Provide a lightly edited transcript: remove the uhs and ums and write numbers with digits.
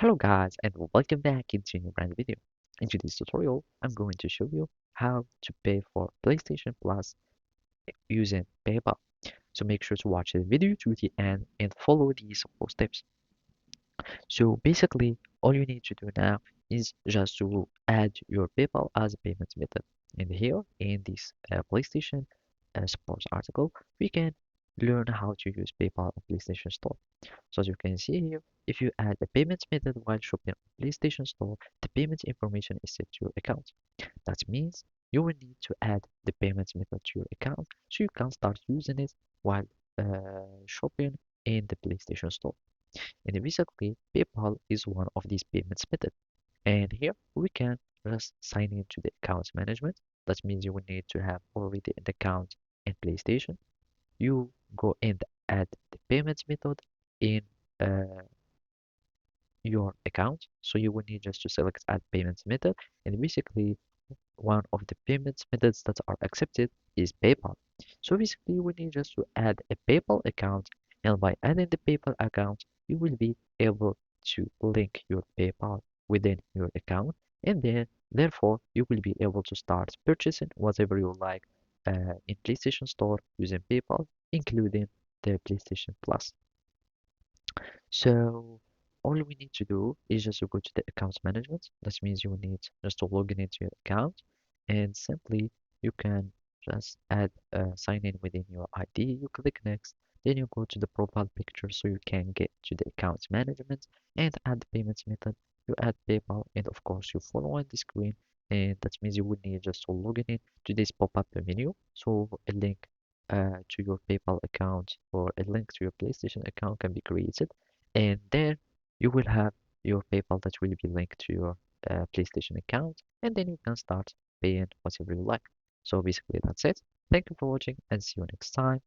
Hello guys and welcome back into a new brand video. In today's tutorial, I'm going to show you how to pay for PlayStation Plus using PayPal. So make sure to watch the video to the end and follow these 4 steps. So basically, all you need to do now is just to add your PayPal as a payment method. And here in this PlayStation support article, we can learn how to use PayPal on PlayStation Store. So as you can see here, if you add a payment method while shopping on PlayStation Store, the payment information is set to your account. That means you will need to add the payment method to your account so you can start using it while shopping in the PlayStation Store. And basically, PayPal is one of these payments methods. And here we can just sign into the account management. That means you will need to have already an account in PlayStation. You go and add the payment method in uh, your account. So you will need just to select add payments method. And basically, one of the payments methods that are accepted is PayPal. So basically, you will need just to add a PayPal account. And by adding the PayPal account, you will be able to link your PayPal within your account. And then, therefore, you will be able to start purchasing whatever you like in PlayStation Store using PayPal, including the PlayStation Plus. So all we need to do is just to go to the account management. That means you will need just to log in into your account and simply you can just add sign in within your ID. You click next, then you go to the profile picture so you can get to the account management and add the payments method. You add PayPal and of course you follow on the screen and that means you would need just to log in to this pop-up menu. So a link to your PayPal account or a link to your PlayStation account can be created and there you will have your PayPal that will be linked to your PlayStation account and then you can start paying whatever you like. So basically that's it. Thank you for watching and see you next time.